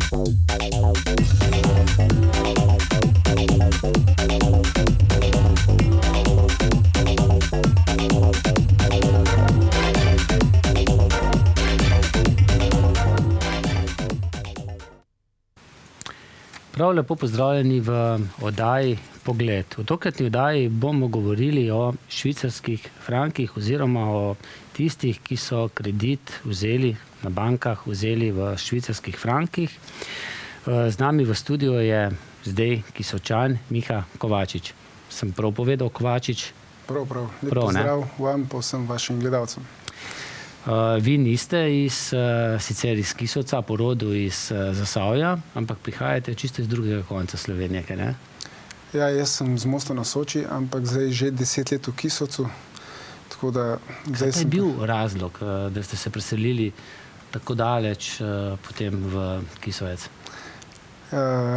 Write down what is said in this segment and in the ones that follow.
Prav lepo pozdravljeni v oddaji Pogled. V tokratni oddaji bomo govorili o švicarskih frankih oziroma o tistih, ki so kredit vzeli na bankah, vzeli v švicarskih frankih. Z nami v studiu je zdaj Kisočan Miha Kovačič. Sem prav povedal, Kovačič? Prav. Lep pozdrav vam pa vsem vašim gledalcem. Vi niste sicer iz Kisovca, po rodu iz Zasavja, ampak prihajate čisto iz drugega konca Slovenije, kaj ne? Ja, jaz sem z Mosta na Soči, ampak zdaj že 10 let v Kisovcu. Tako da zdaj Kaj je bil razlog, da ste se preselili tako daleč potem v Kisovec?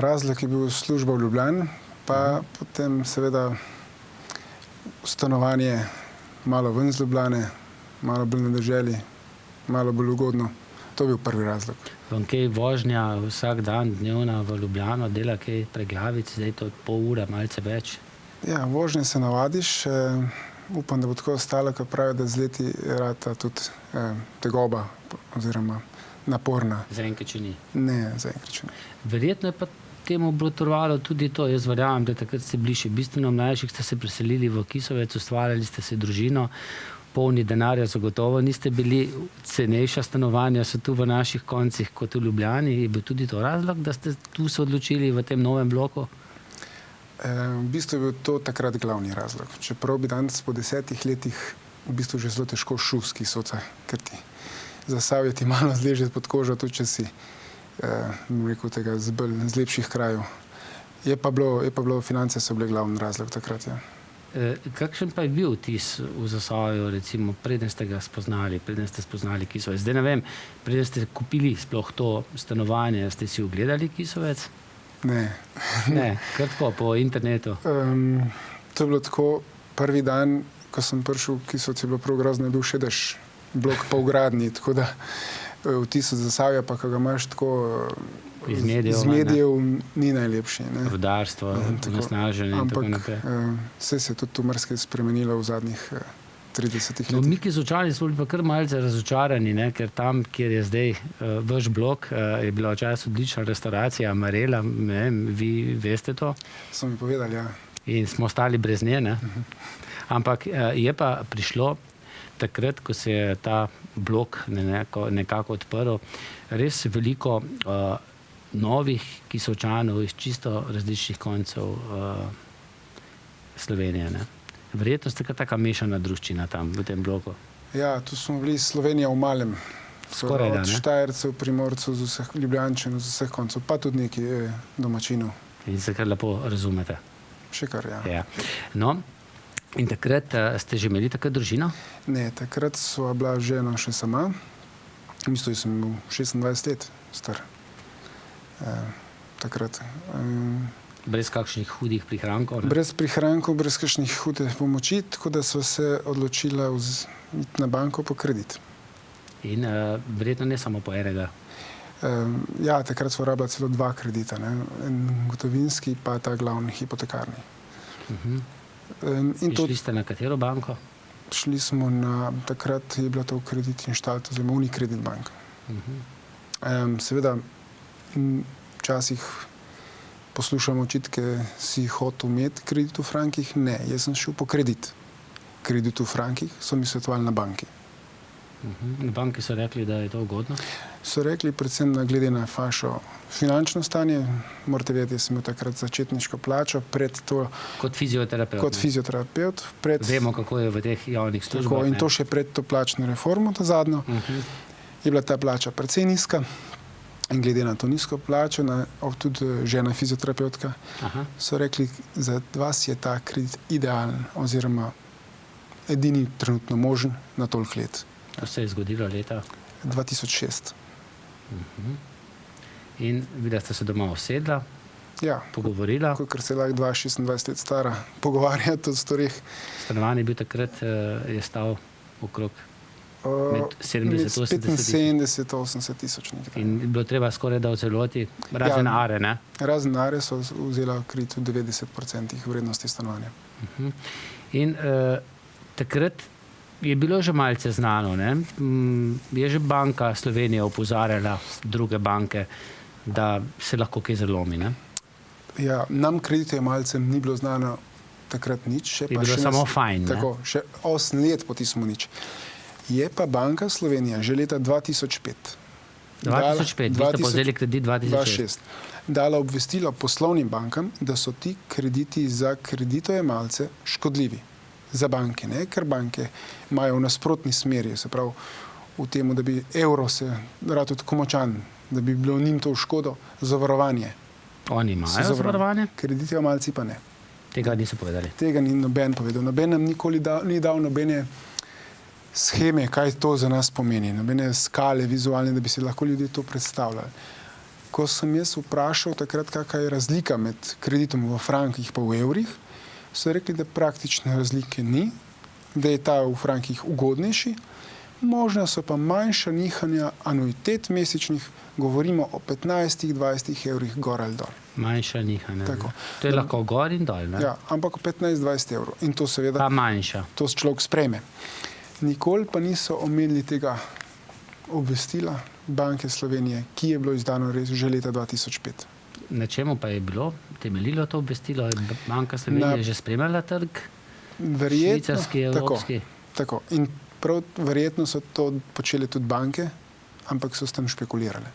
Razlog je bil služba v Ljubljani, pa potem seveda stanovanje malo ven z Ljubljane, malo bolj na deželi, malo bolj ugodno. To je bil prvi razlog. Vam kaj vožnja vsak dan, dnevna v Ljubljano, dela kaj preglavic, zdaj to pol ure, malce več? Ja, vožnje se navadiš. Upam, da bo tako ostalo, ker pravijo, da z leti rata tudi tegoba oziroma naporna. Zaenkrat še ni? Ne, zaenkrat še ni. Verjetno je pa temu botrovalo tudi to. Jaz verjamem, da takrat ste bili še bistveno mlajši, ste se preselili v Kisovec, ustvarjali ste se družino, polni denarja zagotovo, niste bili cenejša stanovanja, so tu v naših koncih kot v Ljubljani. Je bil tudi to razlog, da ste tu se odločili v tem novem bloku? V bistvu je bil to takrat glavni razlog. Čeprav bi danes po 10 letih v bistvu že zelo težko šel z Kisovca, ker ti Zasavje ti malo zleže pod kožo, tudi če si tega z lepših krajev. Je pa bilo, finance so bile glavni razlog takrat, ja. Kakšen pa je bil vtis v Zasavju, recimo, preden ste ga spoznali, preden ste spoznali Kisovec? Zdaj ne vem, preden ste kupili sploh to stanovanje, ste si ogledali Kisovec? Ne. Ne, kar tako, po internetu? To je bilo tako, prvi dan, ko sem prišel v Kisovec, je bilo prav grozno, je bil še daš blok pa v gradnji, tako da vtis od Zasavja, pa ko ga imaš tako iz medijev ni najlepši. Rudarstvo, onesnaženje in tako naprej. Vse se je tudi tu marsikaj spremenilo v zadnjih 30 letih. Mi Kisočani smo bili pa kar malce razočarani, ker tam, kjer je zdaj vaš blok, je bila včasih odlična restauracija, Marela, ne vem, vi veste to? So mi povedali, ja. In smo ostali brez nje, ne? Ampak je pa prišlo takrat, ko se je ta blok nekako odprl, res veliko novih Kisovčanov iz čisto različnih koncev Slovenije, ne? Verjetno ste taka mešana druščina tam, v tem bloku. Ja, tu smo bili Slovenija v malem. Skoraj da, ne? Od Štajercev, Primorcev, z vseh Ljubljančanov, z vseh koncev, pa tudi nekaj domačinov. In se kar lepo razumete. Še kar, ja. Ja. No, in takrat ste že imeli takrat družino? Ne, takrat sva bila žena še sama. Mislim, da sem bil 26 let star. Takrat. Brez kakšnih hudih prihrankov? Brez prihrankov, brez kakšnih hude pomoči, tako da sva se odločila iti na banko po kredit. In verjetno ne samo po enega? Ja, takrat sva rabila celo 2 kredita, ne? En gotovinski pa ta glavni hipotekarni. In šli ste na katero banko? Šli smo na, takrat je bila to Kredit Inštalt, oziroma Unikredit banka. Seveda, včasih poslušamo očitke, si hotel imeti kredit v frankih. Ne, jaz sem šel po kredit. Kredit v frankih so mi svetovali na banki. Na banki so rekli, da je to ugodno? So rekli, predvsem glede na vašo finančno stanje. Morate vedeti, jaz sem imel takrat začetniško plačo pred to... Kot fizioterapeut? Kot fizioterapeut. Vemo, kako je v teh javnih službah. In to še pred to plačno reformo, to zadnjo. Je bila ta plača precej nizka. In glede na to nizko plačo, tudi žena fizioterapeutka, so rekli, za vas je ta kredit idealen oziroma edini trenutno možen na toliko let. To se je zgodilo leta? 2006. In videla ste se doma usedla, pogovorila? Ja, ker se lahko 26 let stara pogovarjati o stvareh. Stanovanje je bil takrat, je stal okrog Med 70, 80 tisoč. 75, 80 tisoč nekaj. In je bilo treba skoraj da v celoti, razen Are, ne? Razen Are so vzela kredit v 90% vrednosti stanovanja. In takrat je bilo že malce znano, ne? Je že Banka Slovenije opozarjala druge banke, da se lahko kaj zalomi, ne? Ja, nam kreditojemalcem ni bilo znano takrat nič. Je bilo samo fajn, ne? Tako, še 8 let po tistem nič. Je pa Banka Slovenije že leta 2005. 2005, vi ste povzeli kredit 2006. Dala obvestilo poslovnim bankam, da so ti krediti za kreditojemalce škodljivi. Za banke, ne? Ker banke imajo v nasprotni smeri, se pravi v tem, da bi evro se rad tako močan, da bi bilo njim to v škodo, zavarovanje. Oni imajo zavarovanje? Kreditojemalci pa ne. Tega niso povedali. Tega ni noben povedal. Noben nam nikoli ni dal nobene sheme, kaj to za nas pomeni, nobene skale vizualne, da bi si lahko ljudje to predstavljali. Ko sem jaz vprašal takrat, kakšna je razlika med kreditom v frankih pa v evrih, so rekli, da praktične razlike ni, da je ta v frankih ugodnejši, možno so pa manjša nihanja anuitet mesečnih, govorimo o 15-20 evrih gor ali dol. Manjša nihanja. Tako. To je lahko gor in dol, ne? Ja, ampak 15-20 evrov. In to seveda Pa manjša. to človek sprejme. Nikoli pa niso omenili tega obvestila Banke Slovenije, ki je bilo izdano res že leta 2005. Na čemu pa je bilo temeljilo to obvestilo? Je Banka Slovenije že spremljala trg? Verjetno, Švicarski, evropski? Tako. In prav verjetno so to počele tudi banke, ampak so s tem špekulirale.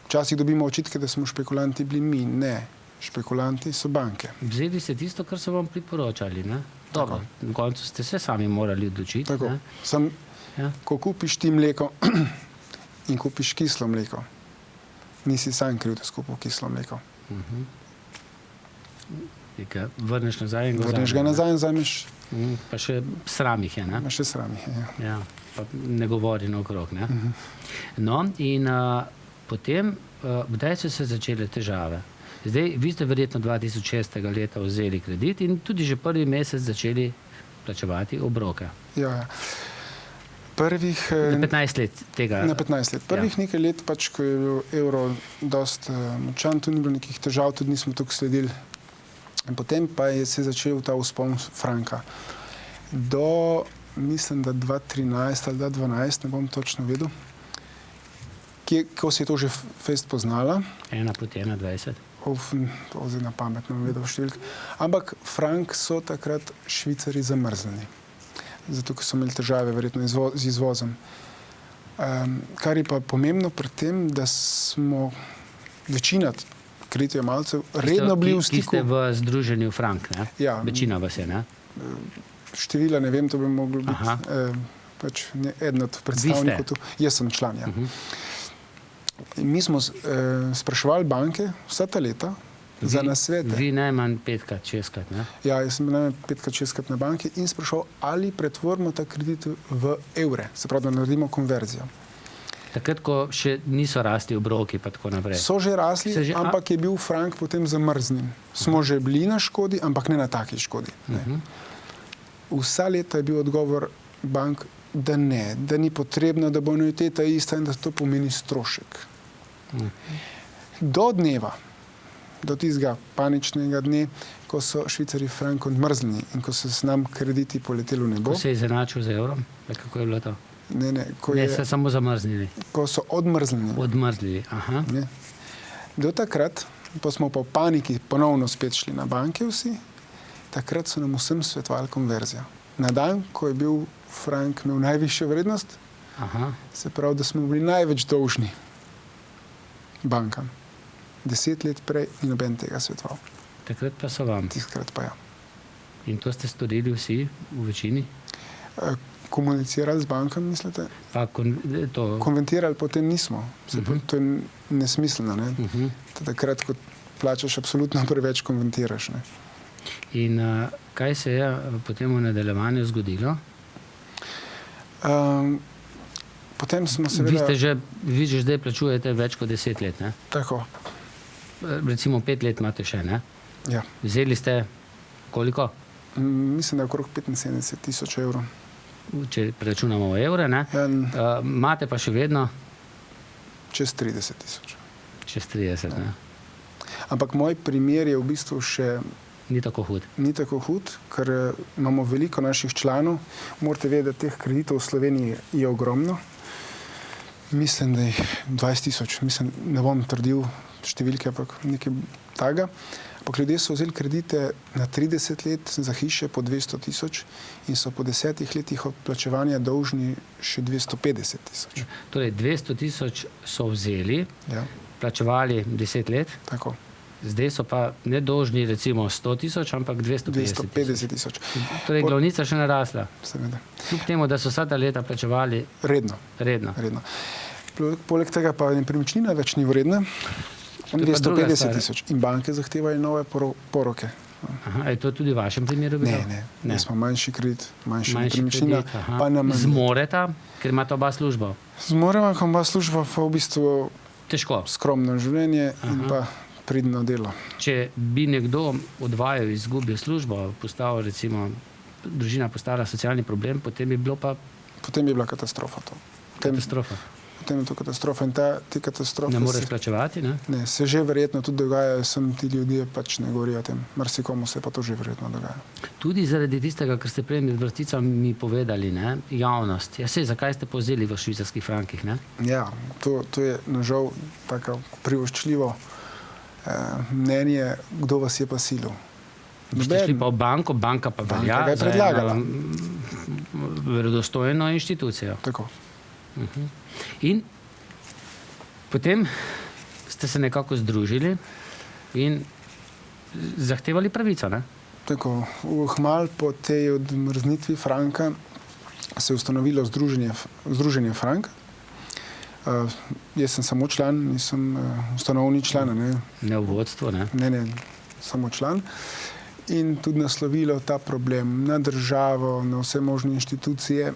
Včasih dobimo očitke, da smo špekulanti bili mi. Ne, špekulanti so banke. Vzeli ste tisto, kar so vam priporočali, ne? Dobro, na koncu ste se sami morali odločiti. Tako. Ne? Ja. Ko kupiš ti mleko in kupiš kislo mleko, nisi sam kriv, da si kupil kislo mleko. Vrneš nazaj in ga Vrneš ga nazaj in vzameš. Pa še sram jih je, ne? Še sram jih je. Ja, pa ne govori naokrog, ne? No, in potem, kdaj so se začele težave? Zdaj, vi ste verjetno 2006. leta vzeli kredit in tudi že prvi mesec začeli plačevati obroke. Ja. Prvih, na 15 let tega. Na 15 let. Prvih nekaj let, pač, ko je bil evro dosti močan, tu ni bilo nekih težav, tudi nismo tukaj sledili. In potem pa se je začel ta vzpon franka. Do, mislim, da 2013 ali 2012, ne bom točno vedel, ko se je to že fest poznala. 1:21. To zdaj na pamet ne bom vedel številk. Ampak frank so takrat Švicari zamrznili. Zato, ker so imeli težave verjetno z izvozom. Kar je pa pomembno pri tem, da smo večina kreditojemalcev redno bili v stiku. Ki ste v združenju Frank, ne? Ja. Večina vas je, ne? Števila ne vem, to bi moglo biti pač eden od predstavnikov tu. Jaz sem član, ja. In mi smo spraševali banke vsa ta leta za nasvete. Vi najmanj 5-krat, 6-krat, ne? Ja, jaz sem najmanj 5-krat, 6-krat na banki in spraševal, ali pretvorimo ta kredit v evre, se pravi, da naredimo konverzijo. Takrat, ko še niso rasli obroki, pa tako naprej. So že rasli, ampak je bil frank potem zamrznjen. Smo že bili na škodi, ampak ne na taki škodi. Vsa leta je bil odgovor bank, da ne, da ni potrebno, da bo anuiteta ista in da to pomeni strošek. Do dneva, do tistega paničnega dne, ko so Švicari frank odmrznili in ko so s nam krediti poleteli v nebo. Ko se je izenačil z evrom? Kako je bilo to? Ne, se samo zamrznili. Ko so odmrznili. Odmrznili, aha. Ne. Do takrat, pa smo pa v paniki ponovno spet šli na banke vsi, takrat so nam vsem svetovali konverzijo. Na dan, ko je bil frank imel najvišjo vrednost, se pravi, da smo bili največ dolžni bankam. 10 let prej ni noben tega svetoval. Takrat pa so vam. Tiskrat pa ja. In to ste storili vsi v večini? Komunicirali z bankami, mislite? Konventirali potem nismo. To je nesmiselno. Ne? Takrat, ko plačaš, absolutno preveč konventiraš. Ne? In kaj se je potem v nadaljevanju zgodilo? Potem smo seveda... Vi že zdaj plačujete več kot 10 let, ne? Tako. Recimo 5 let imate še, ne? Ja. Vzeli ste koliko? Mislim, da je okrog 75 tisoč evrov. če preračunamo v evre, ne? Imate pa še vedno čez 30 tisoč. čez 30. Ne? Ampak moj primer je v bistvu še Ni tako hud. ni tako hud, ker imamo veliko naših članov. Morate vedeti, da teh kreditov v Sloveniji je ogromno. Mislim, da jih 20 tisoč, ne bom trdil številke, ampak nekaj takega. Ampak ljudje so vzeli kredite na 30 let za hiše po 200 tisoč in so po 10 letih odplačevanja dolžni še 250 tisoč. Torej 200 tisoč so vzeli, Ja, plačevali 10 let, tako. zdaj so pa nedolžni recimo 100 tisoč, ampak 250 250 tisoč. Torej glavnica še narasla. Seveda. Kljub temu, da so vsa ta leta plačevali Redno. redno. Poleg tega pa nepremičnina več ni vredna. To je pa druga 250 stvar. tisoč. In banke zahtevajo nove poroke. Aha, je to tudi v vašem primeru bilo? Ne. Smo manjši kredit, manjša Manjši nepremičnina, kredit, aha. pa nam Zmoreta, ker imata oba službo. Zmoremo, ko ima služba pa v bistvu Težko. skromno življenje in pa pridno delo. Če bi nekdo odvajal, izgubil službo, postal recimo, družina postala socialni problem, potem bi bilo pa Potem je bila katastrofa to. katastrofa. Potem je to katastrofa in te katastrofe Ne moreš plačevati, ne? se že verjetno tudi dogajajo, sem ti ljudje pač ne govorijo o tem. Marsikomu se pa to že verjetno dogaja. Tudi zaradi tistega, kar ste prej med vrsticami povedali, ne? Javnost. Ja, sej, zakaj ste povzeli v švicarskih frankih, ne? Ja, to je nažal tako privoščljivo mnenje, kdo vas je pa silil. Ste šli pa v banko, banka pa velja ga je za predlagala. eno verodostojno inštitucijo. Tako. In potem ste se nekako združili in zahtevali pravico, ne? Tako, hmal po tej odmrznitvi franka se je ustanovilo Združenje Frank. Jaz sem samo član, nisem ustanovni član. Ne v vodstvu, ne? Ne, samo član. In tudi naslovilo ta problem na državo, na vse možne inštitucije,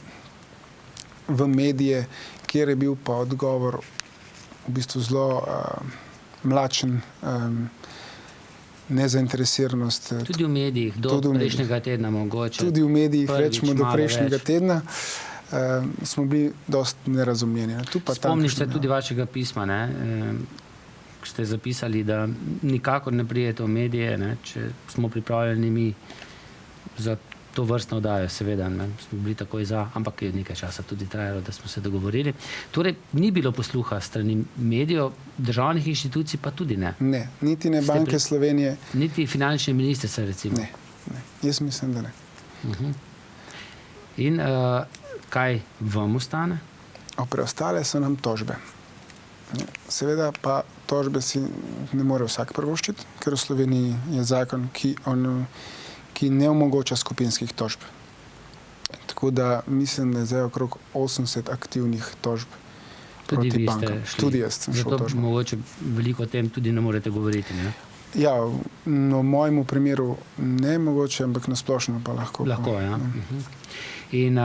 v medije, kjer je bil pa odgovor v bistvu zelo mlačen, nezainteresiranost. Tudi v medijih, do Tudi v medijih. prejšnjega tedna mogoče. Tudi v medijih, Prvič, rečemo do malo prejšnjega več. tedna, smo bili dosti nerazumljeni. Spomniš se tudi vašega pisma, ne? Ko ste zapisali, da nikakor ne prijete v medije, ne? Če smo pripravljeni mi za to vrstno oddajo, seveda, ne? Smo bili takoj za, ampak je nekaj časa tudi trajalo, da smo se dogovorili. Torej, ni bilo posluha strani medijev, državnih inštitucij pa tudi ne. Ne, niti ne Banke Slovenije. Niti finančne ministrice, recimo. Ne. Jaz mislim, da ne. In kaj vam ostane? Preostale so nam tožbe. Seveda pa tožbe si ne more vsak privoščiti, ker v Sloveniji je zakon, ki ne omogoča skupinskih tožb. Tako da mislim, da je zdaj okrog 80 aktivnih tožb Tudi proti vi ste bankam. šli. Tudi jaz sem šel Zato tožbo. mogoče veliko o tem tudi ne morete govoriti, ne? Ja, v mojem primeru ne mogoče, ampak nasplošno pa lahko. Lahko, ja. In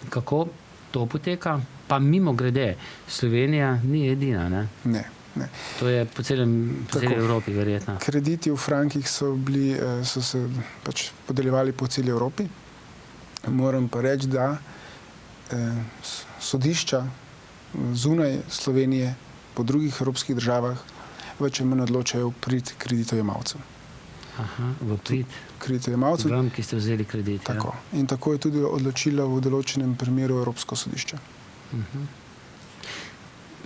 kako to poteka? Pa mimo grede, Slovenija ni edina, ne? Ne. To je po celi Evropi verjetno. Krediti v frankih so se pač podeljevali po celi Evropi. Moram pa reči, da sodišča zunaj Slovenije po drugih evropskih državah več ali manj odločajo v prid kreditojemalcev. Aha, v prid Kreditojemalcev. vam, ki ste vzeli kredit. Tako. In tako je tudi odločilo v določenem primeru Evropsko sodišče.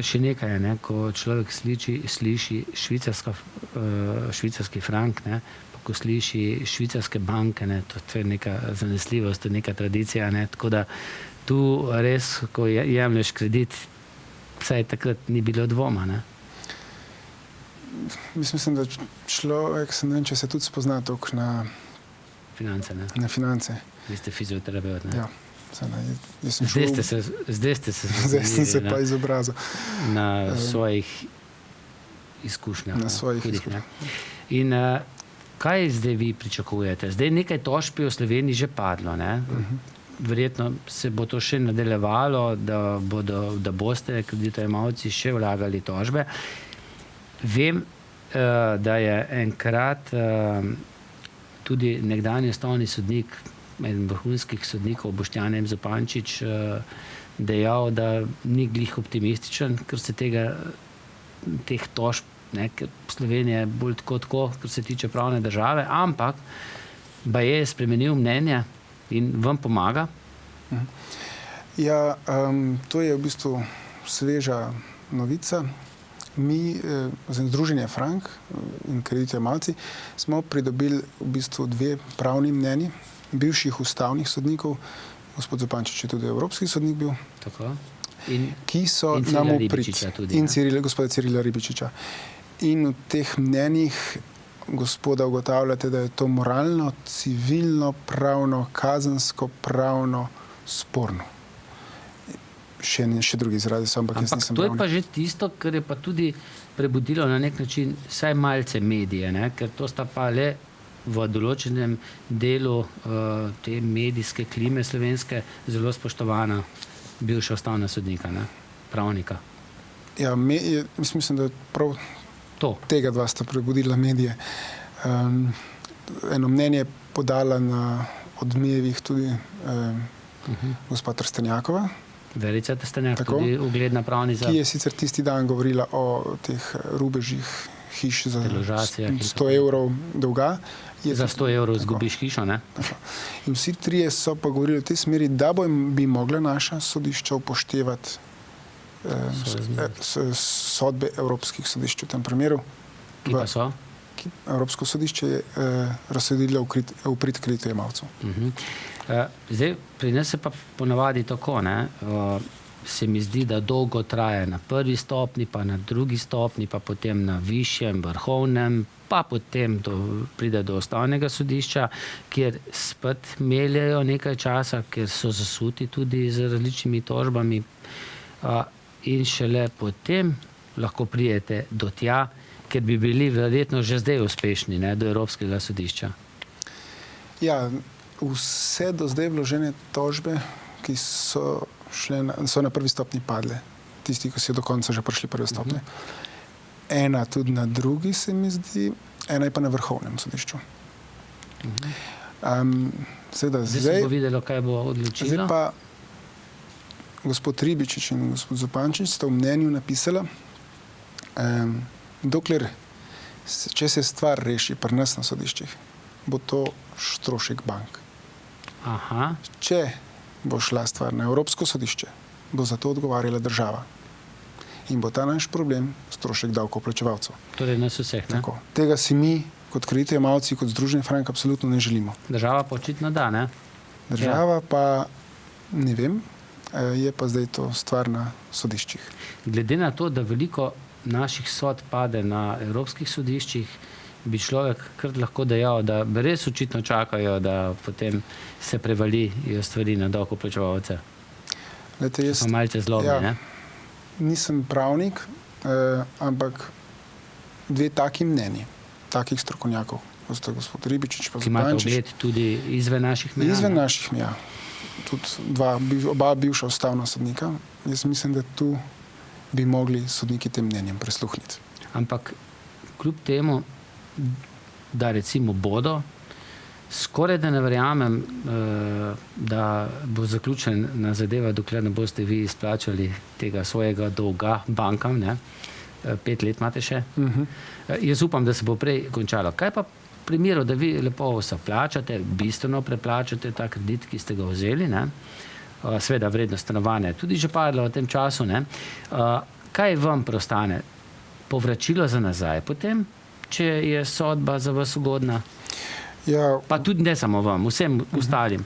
Še nekaj je, ne? Ko človek sliši švicarski frank, ne? Pa ko sliši švicarske banke, ne? To je neka zanesljivost, to je neka tradicija. Ne? Tako da tu res, ko jemlješ kredit, vsaj takrat ni bilo dvoma. Ne? Mislim, da človek, ne vem, če se tudi spozna toliko Finance, ne? na finance. Vi ste fizioterapeut, ne? Ja. Jaz sem Zdaj ste se zdaj sem se pa izobrazil. na svojih izkušnjah. Na svojih hudih, izkušnjah. ne. In kaj zdaj vi pričakujete? Zdaj nekaj tožb je v Sloveniji že padlo, ne? Verjetno se bo to še nadaljevalo, da boste kreditojemalci še vlagali tožbe. Vem, da je enkrat tudi nekdanji ustavni sodnik en vrhunskih sodnikov, Boštjan M. Zupančič, dejal, da ni glih optimističen, ker se teh tožb, ker Slovenija je bolj tako, kar se tiče pravne države, ampak je spremenil mnenje in vam pomaga? Ja, to je v bistvu sveža novica. Mi, Združenje Frank in kreditojemalci, smo pridobili v bistvu 2 pravni mnenji bivših ustavnih sodnikov, gospod Zupančič je tudi evropski sodnik bil, Tako. ki so in nam gospoda Cirila Ribičiča. In v teh mnenjih gospoda ugotavljate, da je to moralno, civilno, pravno, kazensko, pravno sporno. Še drugi izrazi so, ampak jaz nisem to je pravnik. pa že tisto, kar je pa tudi prebudilo na nek način vsaj malce medije, ker to sta pa le v določenem delu te medijske klime slovenske zelo spoštovana bivša ustavna sodnika, pravnika. Ja, mislim, da prav tega dva sta prebudila medije. Eno mnenje podala na Odmevih tudi gospa Trstenjakova, Verica Trstenjak, tudi ugledna pravnica. Ki je sicer tisti dan govorila o teh rubežih hiš za 100 evrov dolga. Za 100 evrov izgubiš hišo, ne? In vsi trije so pa govorili v tej smeri, da bi mogla naša sodišča upoštevati sodbe evropskih sodišč v tem primeru. Ki pa so? Evropsko sodišče je razsodilo v prid kreditojemalcev. Zdaj, pri nas se pa ponavadi tako, se mi zdi, da dolgo traja na prvi stopni, pa na drugi stopni, pa potem na višjem, vrhovnem, pa potem pride do ustavnega sodišča, kjer spet meljajo nekaj časa, ker so zasuti tudi z različnimi tožbami in šele potem lahko prijete do tja, ker bi bili verjetno že zdaj uspešni, do Evropskega sodišča. Ja, vse do zdaj vložene tožbe, ki so na prvi stopni padle. Tisti, ki so do konca že prišli prve stopne. Ena tudi na drugi, se mi zdi, ena je pa na vrhovnem sodišču. Zdaj se bo videlo, kaj bo odločilo. Zdaj pa gospod Ribičič in gospod Zupančič sta v mnenju napisala, če se stvar reši pri nas na sodiščih, bo to strošek bank. Aha. Če bo šla stvar na Evropsko sodišče, bo za to odgovarjala država. In bo ta naš problem strošek davkoplačevalcev. Torej nas vseh, ne? Tako. Tega si mi, kot kreditojemalci, kot Združenje Frank, absolutno ne želimo. Država pa očitno da, ne? Država pa, ne vem, je pa zdaj to stvar na sodiščih. Glede na to, da veliko naših sodb pade na evropskih sodiščih, bi človek kar lahko dejal, da res očitno čakajo, da potem se prevalijo stvari na davkoplačevalce. Pa malce zlobni, ne? Nisem pravnik, ampak 2 taki mnenji, takih strokovnjakov, kot sta gospod Ribičič pa Zupančič. Ki imate ugled tudi izven naših meja? Izven naših meja. Tudi oba bivša ustavna sodnika. Jaz mislim, da tu bi mogli sodniki tem mnenjem prisluhniti. Ampak kljub temu, da recimo bodo, skoraj da ne verjamem, da bo zaključena zadeva, dokler ne boste vi izplačali tega svojega dolga bankam, 5 let imate še. Jaz upam, da se bo prej končalo. Kaj pa v primeru, da vi lepo vse plačate, bistveno preplačate ta kredit, ki ste ga vzeli, seveda vrednost stanovanja je tudi že padla v tem času, kaj vam preostane? Povračilo za nazaj potem, če je sodba za vas ugodna? Ja, pa tudi ne samo vam, vsem ostalim.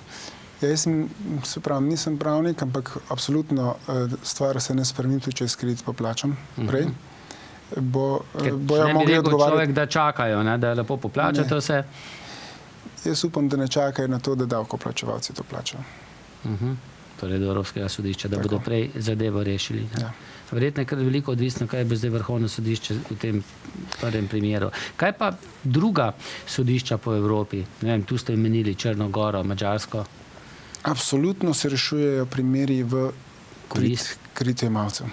Jaz nisem pravnik, ampak absolutno stvar se ne spremeni, tudi če kredit poplačam prej. Ne bi rekel človek, da čakajo, da lepo poplačate vse? Jaz upam, da ne čakajo na to, da davkoplačevalci to plačajo. Torej do Evropskega sodišča, da bodo prej zadevo rešili. Verjetno je kar veliko odvisno, kaj bo zdaj Vrhovno sodišče v tem prvem primeru. Kaj pa druga sodišča po Evropi? Ne vem, tu ste imenili Črno Goro, Madžarsko. Absolutno se rešujejo primeri v kreditojemalcev.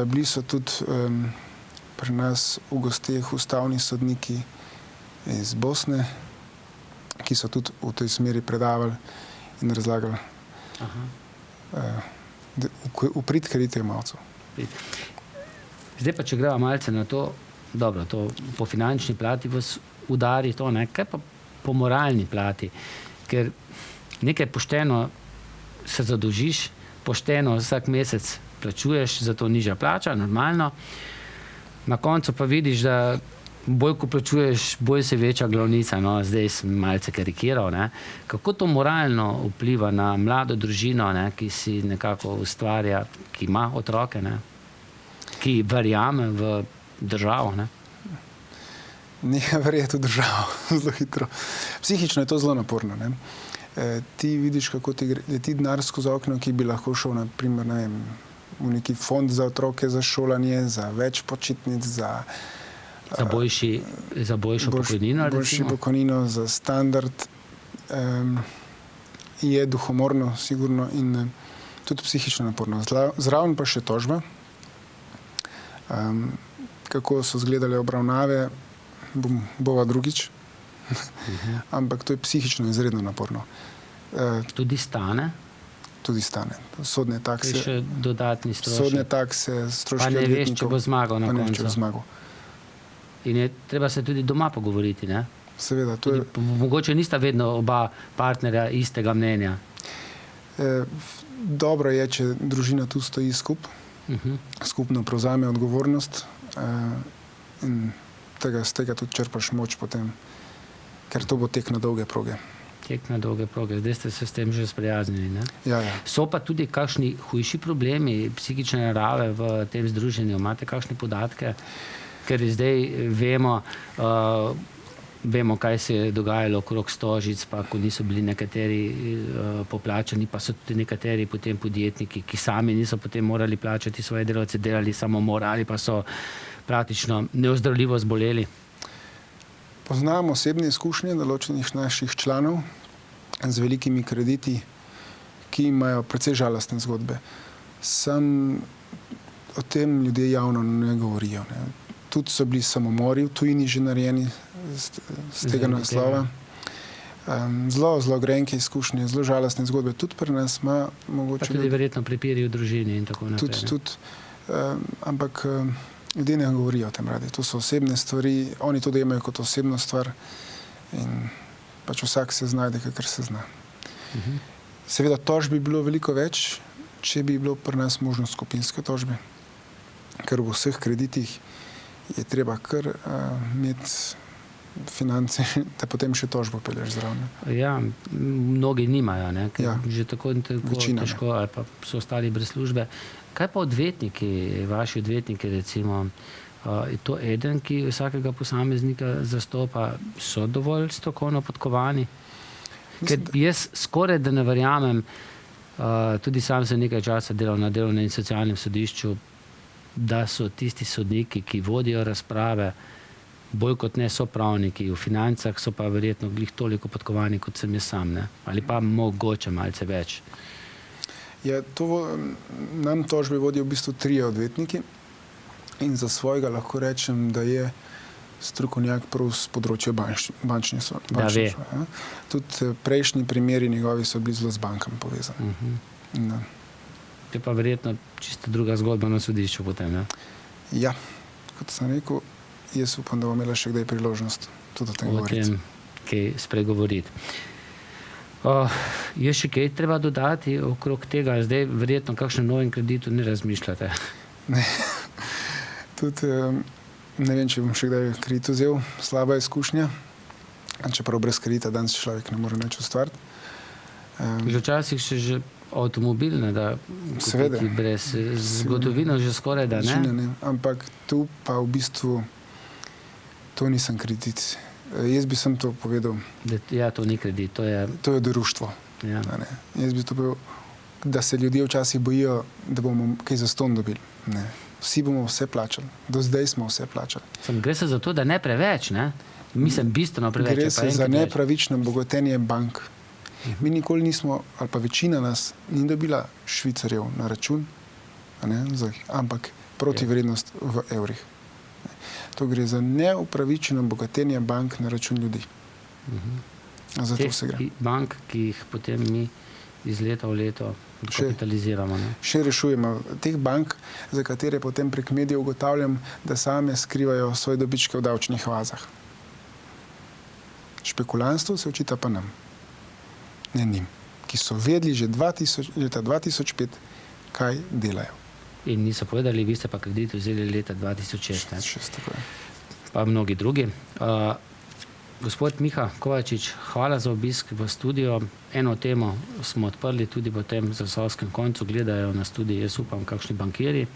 Bili so tudi pri nas v gosteh ustavni sodniki iz Bosne, ki so tudi v tej smeri predavali in razlagali v prid kreditojemalcev. Zdaj pa, če greva malce na to, dobro, to po finančni plati vas udari to, ne? Kaj pa po moralni plati? Ker nekaj pošteno se zadolžiš, pošteno vsak mesec plačuješ, zato nižja plača, normalno. Na koncu pa vidiš, da bolj ko plačuješ, bolj se veča glavnica. No, zdaj sem malce karikiral. Ne? Kako to moralno vpliva na mlado družino, ne? Ki si nekako ustvarja, ki ima otroke, ne? Ki verjame v državo? Ne? Nekaj verjeti v državo zelo hitro. Psihično je to zelo naporno. Ne? Ti vidiš, kako ti leti denar skozi okno, ki bi lahko šel naprimer, ne vem, v neki fond za otroke, za šolanje, za več počitnic, za boljšo pokojnino, boljšo pokojnino, za standard. Je duhomorno, sigurno, in tudi psihično naporno. Zraven pa še tožba. Kako so izgledale obravnave, bova drugič. Ampak to je psihično izredno naporno. Tudi stane? Tudi stane. Sodne takse. Še dodatni stroški. Sodne takse, stroški odvetnikov. Pa ne veš, če bo zmagal na koncu. Če bo zmagal. In je treba se tudi doma pogovoriti, ne? Seveda. Mogoče nista vedno oba partnerja istega mnenja. Dobro je, če družina tu stoji skupno prevzame odgovornost in z tega tudi črpaš moč potem, ker to bo tek na dolge proge. Tek na dolge proge. Zdaj ste se s tem že sprijaznili, ne? Ja. So pa tudi kakšni hujši problemi psihične narave v tem združenju? Imate kakšne podatke? Ker zdaj vemo, kaj se je dogajalo okrog Stožic, pa ko niso bili nekateri poplačani, pa so tudi nekateri potem podjetniki, ki sami niso potem morali plačati svoje delavce, delali samomor ali pa so praktično neozdravljivo zboleli. Poznam osebne izkušnje določenih naših članov z velikimi krediti, ki imajo precej žalostne zgodbe. Sam o tem ljudje javno ne govorijo. Ne. Tudi so bili samomori v tujini že narejeni z tega naslova. Zelo grenke izkušnje, zelo žalostne zgodbe. Tudi pri nas ima mogoče... Pa tudi verjetno prepiri v družini in tako naprej. Tudi, ampak ljudje ne govorijo o tem radi. To so osebne stvari, oni to dojemajo kot osebno stvar in pač vsak se znajde, kakor se zna. Seveda tožb bi bilo veliko več, če bi bilo pri nas možnost skupinske tožbe, ker v vseh kreditih je treba kar imeti finance, da potem še tožbo pelješ zraven. Ja, mnogi nimajo, ne? Ker že tako in tako Večina, težko, ali pa so ostali brez službe. Kaj pa odvetniki, vaši odvetniki recimo, je to eden, ki vsakega posameznika zastopa, so dovolj strokovno podkovani? Ker jaz skoraj da ne verjamem, tudi sam sem nekaj časa delal na delovnem in socialnem sodišču, da so tisti sodniki, ki vodijo razprave, bolj kot ne so pravniki, v financah so pa verjetno glih toliko podkovani, kot sem jaz sam, ne? Ali pa mogoče malce več. Ja, nam tožbe vodijo v bistvu 3 odvetniki in za svojega lahko rečem, da je strokovnjak prav z področja bančništva. Ja. Tudi prejšnji primeri njegovi so bili zelo z bankami povezani. To je pa verjetno čisto druga zgodba na sodišču potem, ne? Ja, kot sem rekel, jaz upam, da bom imela še kdaj priložnost tudi o tem govoriti. O tem kaj spregovoriti. Je še kaj treba dodati okrog tega? Zdaj verjetno kakšnem novem kreditu ne razmišljate? Ne. Tudi ne vem, če bom še kdaj kredit vzel. Slaba izkušnja. Čeprav brez kredita danes človek ne more nič ustvariti. Že včasih že avtomobil, ne, da kupiti brez zgodovino, že skoraj da ne? Ne. Ampak tu pa v bistvu to nisem kredit. Jaz bi sem to povedal. Ja, to ni kredit, to je... To je društvo. Ja. Jaz bi to povedal, da se ljudje včasih bojijo, da bomo kaj zastonj dobili. Ne. Vsi bomo vse plačali. Do zdaj smo vse plačali. Gre se za to, da ne preveč, ne? Mislim, bistveno preveč. Gre se za nepravično bogatenje bank. Mi nikoli nismo, ali pa večina nas, ni dobila švicarjev na račun, ampak protivrednost v evrih. To gre za neupravičeno bogatenje bank na račun ljudi. Zato se gre. Bank, ki jih potem mi iz leta v leto dokapitaliziramo. Ne? Še rešujemo teh bank, za katere potem prek medijev ugotavljam, da same skrivajo svoje dobičke v davčnih oazah. Špekulantstvo se očita pa nam, ne njim, ki so vedeli že leta 2005, kaj delajo. In niso povedali, vi ste pa kredit vzeli leta 2006. Tako je. Pa mnogi drugi. Gospod Miha Kovačič, hvala za obisk v studio. Eno temo smo odprli tudi po tem zasavskem koncu, gledajo nas tudi, jaz upam, kakšni bankiri,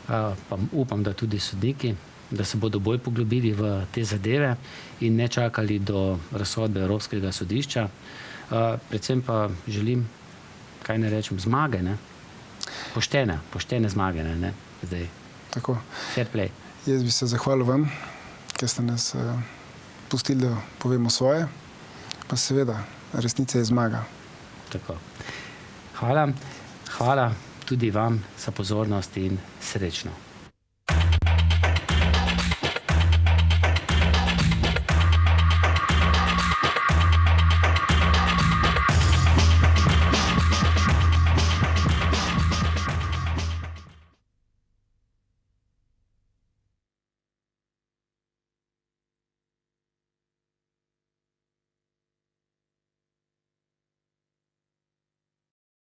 pa upam, da tudi sodniki, da se bodo bolj poglobili v te zadeve in ne čakali do razsodbe Evropskega sodišča. Predvsem pa želim, kaj ne rečem, zmage, ne? Poštene zmage, ne? Zdaj. Tako. Fair play. Jaz bi se zahvalil vam, ker ste nas pustili, da povemo svoje, pa seveda, resnica je zmaga. Tako. Hvala tudi vam za pozornost in srečno.